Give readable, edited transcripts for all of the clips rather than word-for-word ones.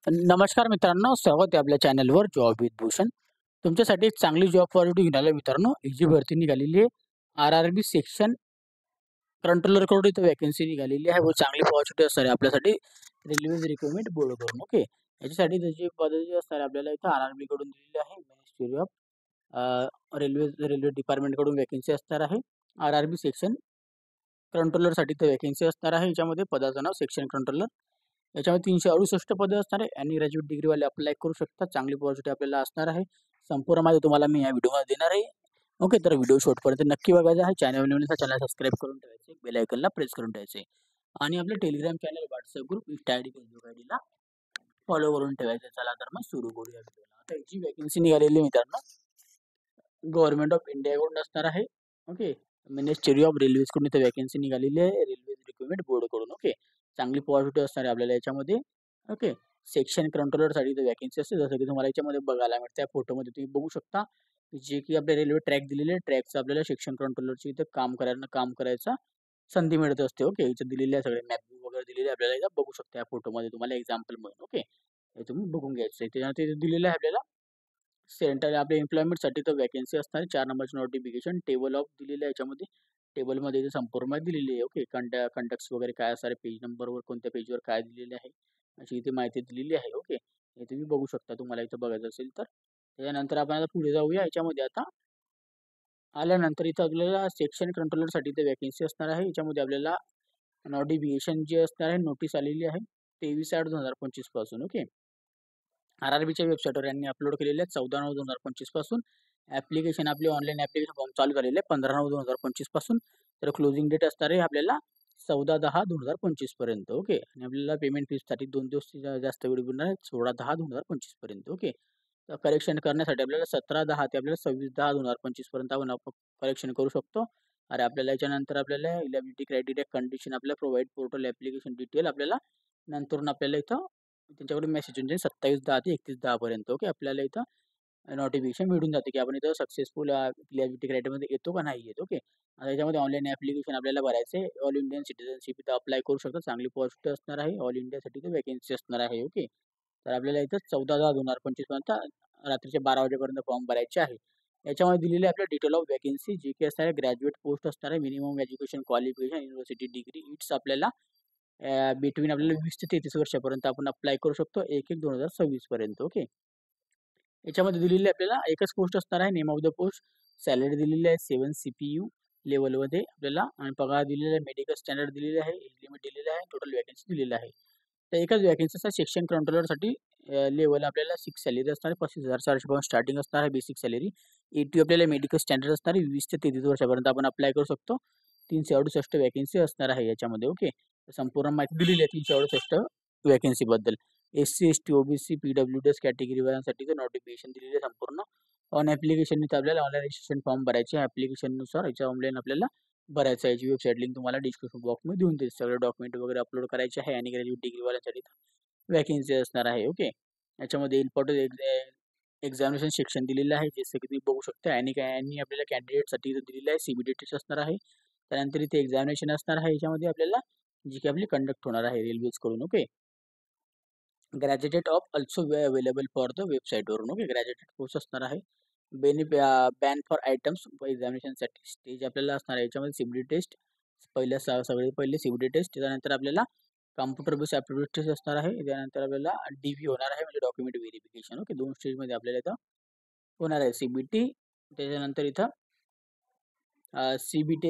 नमस्कार मित्रांनो, स्वागत आहे आपल्या चॅनलवर जॉब विथ भूषण. तुमच्यासाठी एक चांगली जॉब ऑपॉर्च्युनिटी घेऊन आलो मित्रांनो. ही जी भरती निघालेली आहे, आर-आर-बी सेक्शन कंट्रोलरकडून इथं व्हॅकन्सी निघालेली आहे व चांगली अपॉर्च्युनिटी असणार आहे आपल्यासाठी. रेल्वेज रिक्रुटमेंट बोर्ड करून ओके. याच्यासाठी त्याची पद्धती असणार आहे आपल्याला इथं आर-आर-बी कडून दिलेली आहे. मिनिस्ट्री ऑफ रेल्वे डिपार्टमेंटकडून व्हॅकन्सी असणार आहे. आर-आर-बी सेक्शन कंट्रोलरसाठी तर व्हॅकन्सी असणार आहे. याच्यामध्ये पदाचं नाव सेक्शन कंट्रोलर. याच्यामध्ये 368 पदं असणार आहे आणि ग्रॅज्युएट डिग्रीवाले अप्लाय करू शकतात. चांगली अपॉर्च्युनिटी आपल्याला असणार आहे. संपूर्ण माहिती तुम्हाला मी या व्हिडिओमध्ये देणार आहे. ओके, तर व्हिडिओ शेवटपर्यंत नक्की बघायचा आहे. चॅनल सबस्क्राईब करून ठेवायचे, बेल आयकॉनला प्रेस करून ठेवायचे आणि आपलं Telegram channel, WhatsApp group, insta ID, Facebook आयडीला फॉलो करून ठेवायचं. चला तर मग सुरू करूया व्हिडिओला. आता याची व्हॅकन्सी निघालेली मित्रांनो गव्हर्नमेंट ऑफ इंडियाकडून असणार आहे. ओके, मिनिस्ट्री ऑफ रेल्वेजकडून इथे व्हॅकन्सी निघालेली आहे रेल्वे रिक्रुटमेंट बोर्डकडून. ओके, चांगली पॉझिटिव्ह असणार आहे आपल्याला याच्यामध्ये. ओके, सेक्शन कंट्रोलरसाठी इथे व्हॅकन्सी असते, जसं की तुम्हाला याच्यामध्ये बघायला मिळते. या फोटोमध्ये तुम्ही बघू शकता जे की आपल्या रेल्वे ट्रॅक दिलेले आहे, ट्रॅकचं आपल्याला सेक्शन कंट्रोलरची इथं काम करायचा संधी मिळत असते. ओके, इथं दिलेले आहे सगळे मॅप वगैरे दिलेले आपल्याला इथं बघू शकता या फोटोमध्ये तुम्हाला एक्झाम्पल म्हणून. ओके, हे तुम्ही बघून घ्यायचं आहे. त्याच्यानंतर इथे दिलेलं आहे आपल्याला सेंटर आपल्या एम्प्लॉयमेंटसाठी तर व्हॅकन्सी असणार आहे. 4 नंबरची नोटिफिकेशन टेबल ऑफ दिलेलं आहे याच्यामध्ये. टेबलमध्ये इथे संपूर्ण माहिती दिलेली आहे. ओके, कंडक्ट्स वगैरे काय असणार आहे, पेज नंबरवर कोणत्या पेजवर काय दिलेले आहे अशी इथे माहिती दिलेली आहे. ओके, हे तुम्ही बघू शकता तुम्हाला इथं बघायचं असेल तर. त्याच्यानंतर आपण आता पुढे जाऊया. याच्यामध्ये आता आल्यानंतर इथं आपल्याला सेक्शन कंट्रोलरसाठी इथे व्हॅकन्सी असणार आहे. याच्यामध्ये आपल्याला नोटिफिकेशन जे असणार आहे, नोटीस आलेली आहे 23/8/2025 पासून. ओके, आर-आर-बीच्या वेबसाईटवर यांनी अपलोड केलेले आहेत 14/9/2025 पासून. ॲप्लिकेशन आपले ऑनलाईन ॲप्लिकेशन फॉर्म चालू झालेले आहे 15/9/2025 पासून. तर क्लोजिंग डेट असणार आहे आपल्याला 14/10/2025 पर्यंत. ओके, आणि आपल्याला पेमेंट फीससाठी 2 दिवस जास्त वेळ मिळणार आहे 16/10/2025 पर्यंत. ओके, तर कलेक्शन करण्यासाठी आपल्याला 17/10 ते आपल्याला 26/10/2025 पर्यंत आपण कलेक्शन करू शकतो. अरे आपल्याला याच्यानंतर आपल्याला एलिजिबिलिटी क्रायटेरिया कंडिशन आपल्याला प्रोव्हाइड पोर्टल ॲप्लिकेशन डिटेल आपल्याला नंतरून आपल्याला इथं त्यांच्याकडून मेसेज येऊन जाईल 27/10 ते 31/10 पर्यंत. ओके, आपल्याला इथं नोटिफिकेशन मिळून जाते की आपण इथं सक्सेसफुल एलिजिबिलिटी क्रायटेरियामध्ये येतो का नाही येत. ओके, आता याच्यामध्ये ऑनलाईन ॲप्लिकेशन आपल्याला भरायचं आहे. ऑल इंडियन सिटिझनशिप इथं अप्लाय करू शकतो. चांगली पॉझिटिव्ह असणार आहे. ऑल इंडियासाठी इथं व्हॅकन्सी असणार आहे. ओके, तर आपल्याला इथं 14/10/2025 पर्यंत रात्रीच्या 12 वाजेपर्यंत फॉर्म भरायचे आहे. याच्यामध्ये दिलेले आपल्या डिटेल ऑफ व्हॅकन्सी जे की असणार आहे ग्रॅज्युएट पोस्ट असणार आहे. Minimum education qualification university degree it's आपल्याला बिटवीन आपल्याला 20 ते 33 वर्षापर्यंत आपण अप्लाय करू शकतो 1/1/2026 पर्यंत. ओके, याच्यामध्ये दिलेली आपल्याला एकच पोस्ट असणार आहे. Name of the post, salary दिलेली आहे 7 CPU लेवलमध्ये आपल्याला आणि पगार दिलेला आहे. मेडिकल स्टँडर्ड दिलेले आहे, एज लिमिट दिलेलं आहे, टोटल व्हॅकन्सी दिलेलं आहे. तर एकाच व्हॅकन्सीचा सेक्शन कंट्रोलरसाठी लेवल आपल्याला 6 सॅलरी असणार आहे. 35,400 पासून स्टार्टिंग असणार आहे बेसिक सॅलरी. 80 आपल्याला मेडिकल स्टँडर्ड असणार आहे. 20 ते 33 वर्षापर्यंत आपण अप्लाय करू शकतो. 368 व्हॅकन्सी असणार आहे याच्यामध्ये. ओके, संपूर्ण माहिती दिलेली आहे 368 व्हॅकन्सीबद्दल. SC, ST, OBC, PWDs कॅटेगरीवाल्यांसाठी नोटिफिकेशन दिलेली आहे संपूर्ण. ऑन ॲप्लिकेशन इथं आपल्याला ऑनलाईन रजिस्ट्रेशन फॉर्म भरायचे आहे. ॲप्लिकेशननुसार याच्या ऑनलाईन आपल्याला भरायचं आहे. याची वेबसाईट लिंक तुम्हाला डिस्क्रिप्शन बॉक्समध्ये देऊन देईल. सगळे डॉक्युमेंट वगैरे अपलोड करायचे आहे आणि ग्रॅज्युएट डिग्रीवाल्यांसाठी व्हॅकन्सी असणार आहे. ओके, याच्यामध्ये इम्पॉर्टंट एक्झामिनेशन सेक्शन दिलेलं आहे जसं की तुम्ही बघू शकता. आणि आपल्याला कॅन्डिडेटसाठी इथं दिलेलं आहे CBT टेस्ट असणार आहे. त्यानंतर इथे एक्झामिनेशन असणार आहे. याच्यामध्ये आपल्याला जी की आपली कंडक्ट होणार आहे रेल्वेजकडून. Okay, graduate of also available for the वेबसाईटवरून. ओके, ग्रॅज्युएटेड कोर्स असणार आहे. बॅन फॉर आयटम्स एक्झामिनेशनसाठी स्टेज आपल्याला असणार आहे. याच्यामध्ये CBT टेस्ट सगळे पहिले CBT टेस्ट, त्यानंतर आपल्याला कॉम्प्युटर बेस्ड ॲप्टिट्यूड टेस्ट असणार आहे. त्यानंतर आपल्याला DV होणार आहे म्हणजे डॉक्युमेंट व्हेरिफिकेशन. ओके, 2 स्टेजमध्ये आपल्याला इथं होणार आहे CBT. त्याच्यानंतर इथं CBAT.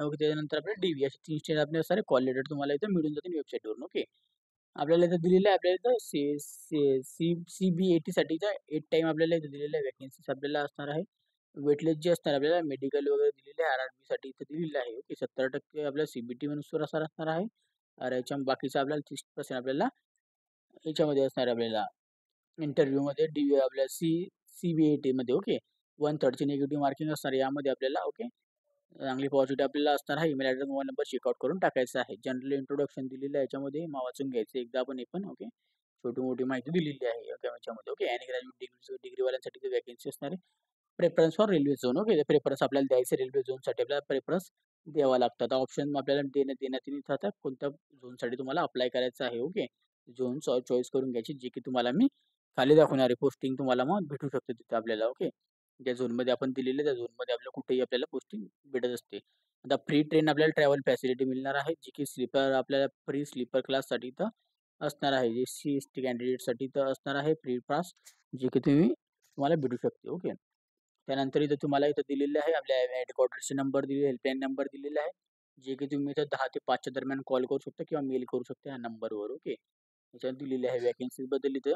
ओके, त्याच्यानंतर आपल्याला DV असे 3 स्टेज आपले असणार आहे. कॉल लेटर तुम्हाला इथं मिळून जातील वेबसाईटवरून. ओके, आपल्याला इथं दिलेलं आहे आपल्याला इथं CBATसाठीचा 8 टाईम आपल्याला इथं दिलेलं आहे. व्हॅकन्सीज आपल्याला असणार आहे. वेटलेस जे असणार आपल्याला मेडिकल वगैरे दिलेले आहे आर-आर-बीसाठी इथं दिलेलं आहे. ओके, 70% आपल्याला CBT नुसार असणार आहे. आणि याच्या बाकीचं आपल्याला 30% आपल्याला याच्यामध्ये असणार आहे आपल्याला इंटरव्ह्यूमध्ये आपल्याला CBATमध्ये. ओके, 1/3ची निगेटिव्ह मार्किंग असणार आहे यामध्ये आपल्याला. ओके, चांगली पॉझिटिव्ह आपल्याला असणार आहे. Email address, mobile number checkout करून टाकायचा आहे. जनरल इंट्रोडक्शन दिलेलं आहे याच्यामध्ये वाचून घ्यायचं एकदा आपण हे पण. ओके, छोटी-मोठी माहिती दिलेली आहे याच्यामध्ये. ओके, आणि ग्रॅज्युएट डिग्रीवाल्यांसाठी व्हॅकन्सी असणार आहे. Preference for railway zone. Okay, preference आपल्याला द्यायचं रेल्वे झोनसाठी आपल्याला प्रेफरन्स द्यावा लागतात. ऑप्शन आपल्याला देण्यात येईल आता कोणत्या झोनसाठी तुम्हाला अप्लाय करायचं आहे. ओके, झोन चॉईस करून घ्यायची, जे की तुम्हाला मी खाली दाखवणार आहे. पोस्टिंग तुम्हाला मग भेटू शकते तिथे आपल्याला. ओके. ज्या झोनमध्ये आपण दिलेलं त्या झोनमध्ये आपल्याला कुठेही आपल्याला पोस्टिंग भेटत असते. आता फ्री ट्रेन आपल्याला ट्रॅव्हल फॅसिलिटी मिळणार आहे, जी की स्लीपर आपल्याला फ्री स्लीपर क्लाससाठी तर असणार आहे. जे सी-एस-टी कॅन्डिडेटसाठी तर असणार आहे फ्री पास, जे की तुम्हाला भेटू शकते. ओके. त्यानंतर इथं तुम्हाला इथं दिलेले आहे आपल्या हेडक्वार्टरचे नंबर दिले, हेल्पलाईन नंबर दिलेला आहे, जे की तुम्ही इथं 10 ते 5च्या दरम्यान कॉल करू शकता किंवा मेल करू शकता या नंबरवर. ओके. याच्यावर दिलेली आहे व्हॅकन्सीजबद्दल इथं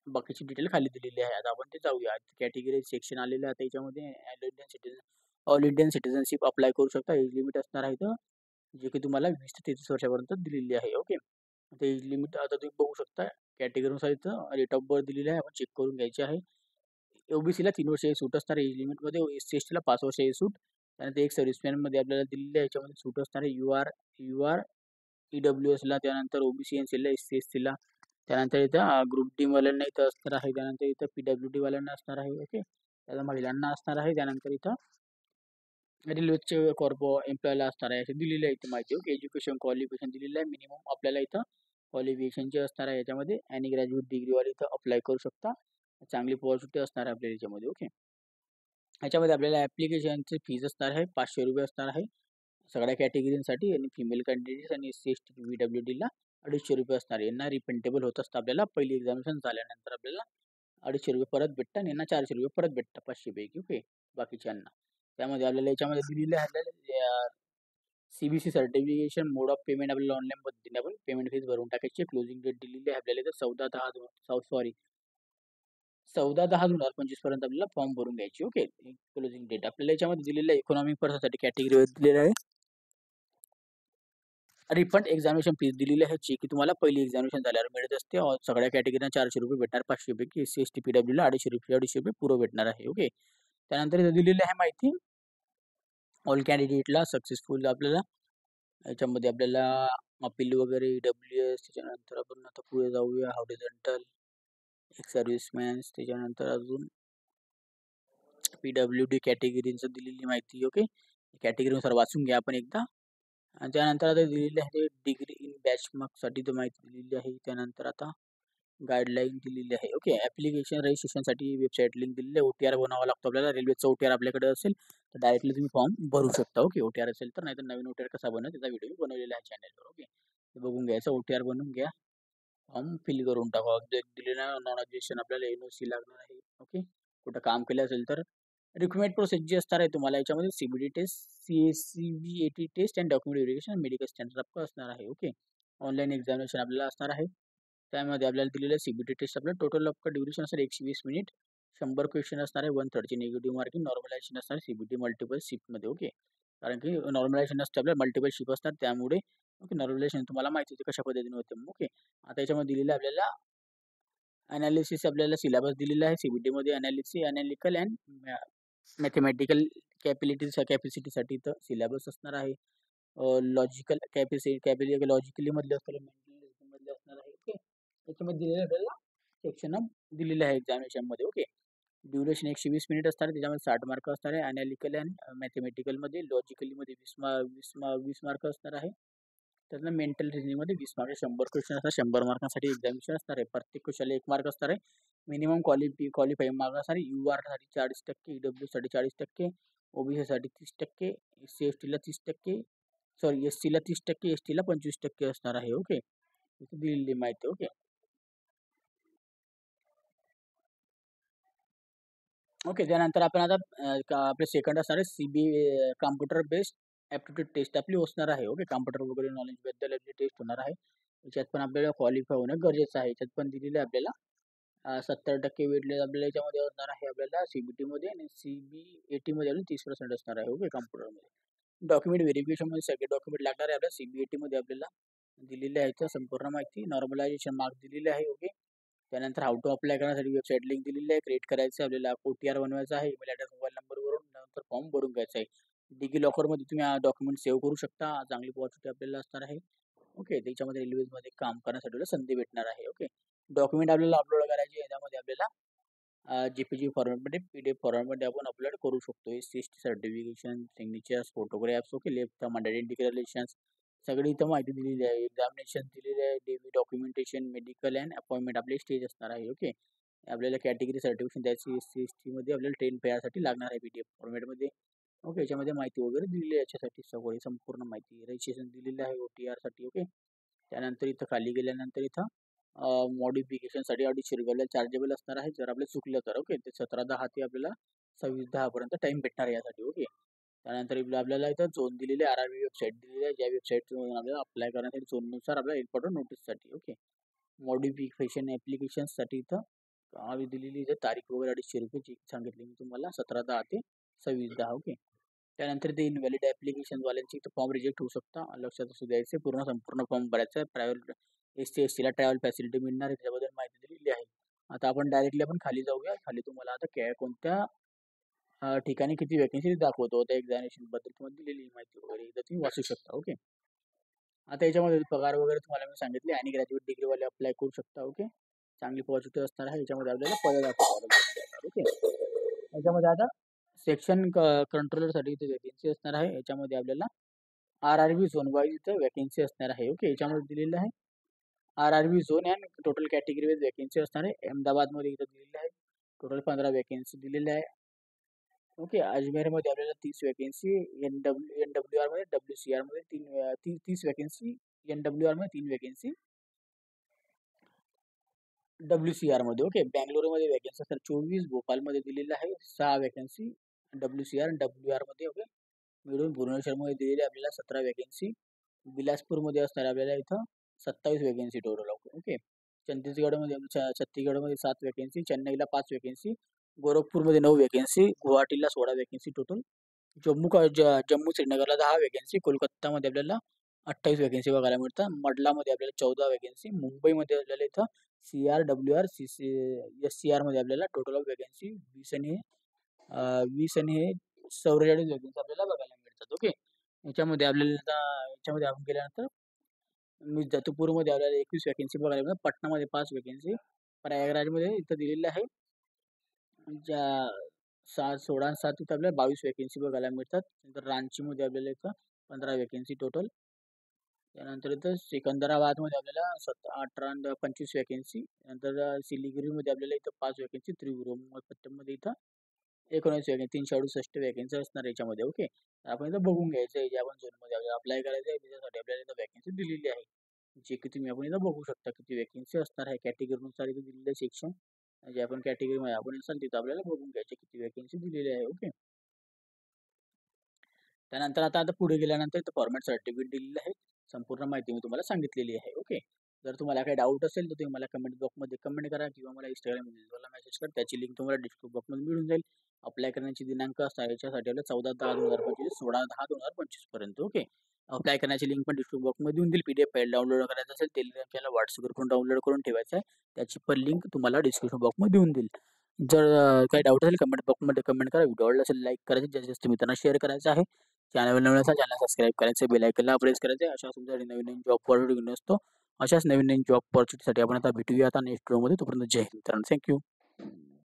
बाकीची डिटेल खाली दिलेली आहे. आता आपण ते जाऊया. कॅटेगरी सेक्शन आलेलं आहे. त्याच्यामध्ये ऑल इंडियन सिटिझनशिप अप्लाय करू शकता. एज लिमिट असणार आहे इथं, जे की तुम्हाला 20 ते 33 वर्षापर्यंत दिलेली आहे. ओके. आता एज लिमिट आता तुम्ही बघू शकता. कॅटेगरीनुसार इथं रेट ऑफ बर्थ दिलेली आहे. आपण चेक करून घ्यायचे आहे. ओबीसीला 3 वर्षाची सूट असणार आहे एज लिमिटमध्ये. एस-सी-एस-टीला 5 वर्षाची सूट. त्यानंतर एक सर्व्हिसमॅनमध्ये आपल्याला दिलेली आहे. याच्यामध्ये सूट असणार आहे. यू-आर ई-डब्ल्यू-एसला, त्यानंतर ओबीसी एन-सीला, एस-सी-एस-टीला, त्यानंतर इथं ग्रुप डी वाल्यांना इथं असणार आहे. त्यानंतर इथं पी-डब्ल्यू-डी वाल्यांना असणार आहे. ओके. त्याला महिलांना असणार आहे. त्यानंतर इथं रेल्वेचे कॉर्पो एम्प्लॉयला असणार आहे. अशी दिलेली आहे इथं माहिती. ओके. एज्युकेशन क्वालिफिकेशन दिलेलं आहे. मिनिमम आपल्याला इथं क्वालिफिकेशनचे असणार आहे याच्यामध्ये. आणि ग्रॅज्युएट डिग्रीवाले इथं अप्लाय करू शकता. चांगली अपॉर्च्युनिटी असणार आहे आपल्याला याच्यामध्ये. ओके. ह्याच्यामध्ये आपल्याला ॲप्लिकेशनची फीज असणार आहे ₹500 असणार आहे सगळ्या कॅटेगरीसाठी. आणि फिमेल कॅन्डिडेट्स आणि एस-सी-एस-टी, पी-डब्ल्यू-डीला ₹250 असणार आहे. यांना रिफंडेबल होत असतं आपल्याला पहिली एक्झामिनेशन झाल्यानंतर आपल्याला ₹250 परत भेटतात आणि यांना ₹400 परत भेटतात 500 पैकी. ओके. बाकीच्यांना. त्यामध्ये आपल्याला याच्यामध्ये दिलेले आहे सी-बी-सी सर्टिफिकेशन मोड ऑफ पेमेंट आपल्याला ऑनलाईन पद्धतीने आपण पेमेंट फीज भरून टाकायची. क्लोजिंग डेट दिलेली आहे आपल्याला इथं 14/10/2025 पर्यंत आपल्याला फॉर्म भरून घ्यायची. ओके. क्लोजिंग डेट आपल्याला याच्यामध्ये दिलेलं आहे. इकॉनॉमिक पर्सनसाठी कॅटेगरी दिलेलं आहे. रिफंड एक्झामिनेशन फीस दिलेली आहे, जी की तुम्हाला पहिली एक्झामिनेशन झाल्यावर मिळत असते. सगळ्या कॅटेगरीना ₹400 भेटणार. 500 पैकी एस-सी-एस-टी, पी-डब्ल्यूला ₹250 पुरं भेटणार आहे. ओके. त्यानंतर इथं दिलेली आहे माहिती ऑल कॅन्डिडेटला सक्सेसफुल आपल्याला याच्यामध्ये आपल्याला अपील वगैरे ई-डब्ल्यू-एस, त्याच्यानंतर आपण आता पुढे जाऊया हॉरिझॉन्टल, एक सर्व्हिसमॅन, त्याच्यानंतर अजून पी-डब्ल्यू-डी कॅटेगरीचं दिलेली माहिती. ओके. कॅटेगरीनुसार वाचून घ्या आपण एकदा. आणि त्यानंतर आता दिलेली आहे डिग्री इन बॅचमार्कसाठी तर माहिती दिलेली आहे. त्यानंतर आता गाईडलाईन दिलेली आहे. ओके. ॲप्लिकेशन रजिस्ट्रेशनसाठी वेबसाईट लिंक दिलेली आहे. ओ-टी-आर बनवावा लागतो आपल्याला. रेल्वेचा ओ-टी-आर आपल्याकडे असेल तर डायरेक्टली तुम्ही फॉर्म भरू शकता. ओके. ओ-टी-आर असेल तर. नाहीतर नवीन ओ-टी-आर कसा बनवायचा त्याचा व्हिडिओ बनवलेला आहे चॅनलवर. ओके. ते बघून घ्यायचं. ओ-टी-आर बनवून घ्या. फॉर्म फिल करून टाका. दिलेलं नॉन ऑब्जेक्शन आपल्याला एन-ओ-सी लागणार आहे. ओके. कुठं काम केलं असेल तर. रिक्रुटमेंट प्रोसेस जी असणार आहे तुम्हाला याच्यामध्ये सी-बी-टी टेस्ट, सी-एस-सी-बी-ए-टी टेस्ट आणि डॉक्युमेंट व्हेरिफिकेशन, मेडिकल स्टँडर्ड आपलं असणार आहे. ओके. ऑनलाईन एक्झामिनेशन आपल्याला असणार आहे. त्यामध्ये आपल्याला दिलेलं सी-बी-टी टेस्ट आपल्याला टोटल ऑफ ड्युरेशन असणार 120 मिनिट. 100 क्वेश्चन असणार आहे. 130ची निगेटिव्ह मार्किंग. नॉर्मलायझेशन असणार सी-बी-टी मल्टिपल शिफ्टमध्ये. ओके. कारण की नॉर्मलायझेशन असते आपल्याला मल्टिपल शिफ्ट असतात त्यामुळे. ओके. नॉर्मलायझेशन तुम्हाला माहिती होते कशा पद्धतीने होते. ओके. आता याच्यामध्ये दिलेलं आपल्याला अनालिसिस आपल्याला सिलेबस दिलेला आहे. सी-बी-टीमध्ये अनालिटिकल अँड मॅथेमॅटिकल कॅपॅसिटीसाठी तर सिलेबस असणार आहे. लॉजिकल लॉजिकली मधले असणार आहे, मेंटल मधले असणार आहे. ओके. याच्यामध्ये दिलेलं आपल्याला सेक्शन ऑफ दिलेले आहे एक्झामिनेशनमध्ये. ओके. ड्युरेशन 120 मिनिट असणार आहे. त्याच्यामध्ये 60 मार्क असणार आहे. अनालिटिकल अँड मॅथेमॅटिकलमध्ये, लॉजिकलीमध्ये 20 मार्क असणार आहे. त्यातनं मेंटल रिझनिंगमध्ये 20 मार्क, 100 क्वेश्चन असतात. 100 मार्कांसाठी एक्झामिनेशन असणार आहे. प्रत्येक क्वेश्चनला 1 मार्क असणार आहे. मिनिमम क्वालिफाईंग मार्क असणार आहे. यू-आरसाठी 40%, ई-डब्ल्यूसाठी 40%, ओबीसीसाठी 30%, एस-सी-एस-टीला 30%, सॉरी एस-सीला 30%, एस-टीला 25% असणार आहे. ओके. इथे दिलेली माहिती. ओके. ओके. त्यानंतर आपण आता आपले सेकंड असणार आहे कॉम्प्युटर बेस्ड ॲप्टिट्यूड टेस्ट आपली असणार आहे. ओके. कॉम्प्युटर वगैरे नॉलेजबद्दल आपली टेस्ट होणार आहे. याच्यात पण आपल्याला क्वालिफाय होणं गरजेचं आहे. याच्यात पण दिलेलं आहे आपल्याला 70% वेटलेस आपल्याला याच्यामध्ये असणार आहे आपल्याला सी-बी-टीमध्ये आणि सी-बी-ए-टीमध्ये अजून 30% असणार आहे. ओके. कॉम्प्युटरमध्ये. डॉक्युमेंट व्हेरिफिकेशनमध्ये सगळे डॉक्युमेंट लागणार आहे आपल्याला. सी-बी-ए-टीमध्ये आपल्याला दिलेले आहे तर संपूर्ण माहिती. नॉर्मलायझेशन मार्क दिलेले आहे. ओके. त्यानंतर हाऊ टू अप्लाय करण्यासाठी वेबसाईट लिंक दिलेली आहे. क्रिएट करायचं आहे आपल्याला. ओ-टी-आर बनवायचा आहे. ईमेल ॲड्रेस, मोबाईल नंबरवरून नंतर फॉर्म भरून घ्यायचा आहे. डिगी लॉकरमध्ये तुम्ही डॉक्युमेंट सेव्ह करू शकता. चांगली अपॉर्च्युनिटी आपल्याला असणार आहे. ओके. त्याच्यामध्ये रेल्वेमध्ये काम करण्यासाठी संधी भेटणार आहे. ओके. डॉक्युमेंट आपल्याला अपलोड करायचे याच्यामध्ये आपल्याला जे-पी-जी फॉर्मॅटमध्ये, पी-डी-एफ फॉर्मॅटमध्ये आपण अपलोड करू शकतो. S-C-S-T certification, signatures, photographs. Okay. Left thumb, identity relations, सगळी इथं माहिती दिलेली आहे. एक्झामिनेशन दिलेली आहे, डॉक्युमेंटेशन, मेडिकल अँड अपॉइंटमेंट आपले स्टेज असणार आहे. ओके. आपल्याला कॅटेगरी सर्टिफिकेशन द्यायची SC/ST आपल्याला 10 पेअरसाठी लागणार आहे PDF फॉर्मॅटमध्ये. ओके. याच्यामध्ये माहिती वगैरे दिलेली आहे याच्यासाठी सगळी संपूर्ण माहिती. रजिस्ट्रेशन दिलेलं आहे OTRसाठी. ओके. त्यानंतर इथं खाली गेल्यानंतर इथं मॉडिफिकेशनसाठी ₹250 चार्जेबल असणार आहे जर आपलं चुकलं तर. ओके. ते 17:10 ते आपल्याला 26:10 पर्यंत टाइम भेटणार आहे यासाठी. ओके. त्यानंतर आपल्याला इथं झोन दिलेली आहे, RRB वेबसाईट दिलेली आहे, ज्या वेबसाईटवरून आपल्याला अप्लाय करण्यासाठी झोननुसार आपल्याला इम्पॉर्टंट नोटीससाठी. ओके. मॉडिफिकेशन ॲप्लिकेशन्ससाठी इथं दिलेली इथं तारीख वगैरे ₹250 जी सांगितली मी तुम्हाला 17:10 ते 26:10. ओके. त्यानंतर ते इनव्हॅलिड ॲप्लिकेशनवाल्यांची इथं फॉर्म रिजेक्ट होऊ शकता, लक्षात असू द्यायचे. संपूर्ण फॉर्म भरायचा आहे. प्रायव्हेट SC/STला ट्रॅव्हल फॅसिलिटी मिळणार आहे, त्याच्याबद्दल माहिती दिलेली आहे. आता आपण डायरेक्टली आपण खाली जाऊया. खाली तुम्हाला आता कोणत्या ठिकाणी किती वॅकन्सी दाखवतो त्या एक्झामिनेशनबद्दल तुम्हाला दिलेली माहिती वगैरे इथं तुम्ही वाचू शकता. ओके. आता याच्यामध्ये पगार वगैरे तुम्हाला मी सांगितले आणि ग्रॅज्युएट डिग्रीवाले अप्लाय करू शकता. ओके. चांगली पॉझिटिव्ह असणार आहे. याच्यामध्ये आपल्याला पद दाखवतात. ओके. याच्यामध्ये आता सेक्शन कंट्रोलरसाठी इथे वॅकन्सी असणार आहे. याच्यामध्ये आपल्याला RRB झोन वाईज इथं वॅकन्सी असणार आहे. ओके. याच्यामध्ये दिलेलं आहे RRB zone and total category wise vacancy असणार आहे. अहमदाबादमध्ये इथं दिलेलं आहे. टोटल 15 वॅकन्सी दिलेल्या आहे. ओके. अजमेरमध्ये आपल्याला 30 वॅकन्सी, NWR मध्ये WCR मध्ये 30 वॅकन्सी, NWR मध्ये 3 वॅकन्सी, WCR मध्ये. ओके. बँगलोरमध्ये वॅकन्सी असतात 24, भोपाळमध्ये दिलेलं आहे 6 वॅकन्सी WCR आणि WR मध्ये. ओके. मिळून भुवनेश्वरमध्ये दिलेले आपल्याला 17 वॅकन्सी, बिलासपूरमध्ये असणार आपल्याला इथं 27 वॅकन्सी टोटल. ओके. छत्तीसगडमध्ये 7 वॅकन्सी, चेन्नईला 5 वॅकन्सी, गोरखपूरमध्ये 9 वॅकन्सी, गुवाहाटीला 16 वॅकन्सी टोटल, जम्मू श्रीनगरला 10 वॅकन्सी, कोलकातामध्ये आपल्याला 28 वॅकन्सी बघायला मिळतात, मडलामध्ये आपल्याला 14 वॅकन्सी, मुंबईमध्ये आपल्याला इथं CR, WR, SCR मध्ये आपल्याला टोटल ऑफ वॅकन्सी 20 आणि 44 वॅकन्सी आपल्याला बघायला मिळतात. ओके. याच्यामध्ये आपण गेल्यानंतर जतपूरमध्ये आपल्याला 21 वॅकन्सी बघायला मिळतात, पटनामध्ये 5 वॅकन्सी, प्रयागराजमध्ये इथं दिलेलं आहे 16 आणि 7 इथं आपल्याला 22 वॅकन्सी बघायला मिळतात. नंतर रांचीमध्ये आपल्याला इथं 15 वॅकन्सी टोटल. त्यानंतर इथं सिकंदराबादमध्ये आपल्याला 18 25 वॅकन्सी. नंतर सिलिगुरीमध्ये आपल्याला इथं 5 वॅकन्सी, त्रिपुरामध्ये इथं 19 वॅकन्सी, 368 वॅकन्सी असणार याच्यामध्ये. ओके. आपण इथं बघून घ्यायचं आहे, जे आपण झोनमध्ये अप्लाय करायचं आहे त्याच्यासाठी आपल्याला इथं वॅकन्सी दिलेली आहे, जे की तुम्ही आपण इथं बघू शकता किती वॅकन्सी असणार आहे. कॅटेगरीनुसार इथं दिलेलं सेक्शन, जे आपण कॅटेगरीमध्ये आपण असाल तिथं आपल्याला बघून घ्यायचे किती वॅकन्सी दिलेली आहे. ओके. त्यानंतर आता पुढे गेल्यानंतर इथं फॉर्मॅट सर्टिफिकेट दिलेलं आहे, संपूर्ण माहिती मी तुम्हाला सांगितलेली आहे. ओके. जर तुम्हाला काही डाऊट असेल तर तुम्ही मला कमेंट बॉक्समध्ये कमेंट करा किंवा मला इंस्टाग्राममध्ये मेसेज करा. त्याची लिंक तुम्हाला डिस्क्रिप्शन बॉक्समध्ये मिळून जाईल. अप्लाय करण्याची दिनांक असणार याच्यासाठी आपल्याला 14/10/2025, 16/10/2025 पर्यंत. ओके. अप्लाय करण्याची लिंक पण डिस्क्रिप्शन बॉक्समध्ये देऊन देईल. PDF फाईल डाउनलोड करायचं असेल ते लिंक आपल्याला व्हॉट्सअपवर पण डाउनलोड करून ठेवायचं आहे, त्याची पण लिंक तुम्हाला डिस्क्रिप्शन बॉक्समध्ये देऊन देईल. जर काही डाऊट असेल कमेंट बॉक्समध्ये कमेंट करा. व्हिडिओ आवडला असेल लाईक करायचे, जास्तीत जास्त मित्रांना शेअर करायचं आहे. चॅनल नवीन असेल चॅनल सबस्क्राईब करायचं, बेल आयकॉनला प्रेस करायचं. अशा तुमच्यासाठी नवीन नवीन जॉब ऑपॉर्च्युनिटी घेऊन असतो. अशाच नवीन नवीन जॉब ऑपॉर्च्युनिटीसाठी आपण आता भेटूया आता नेक्स्ट व्हिडिओमध्ये. तोपर्यंत जय हिंद मित्रांनो. थँक्यू.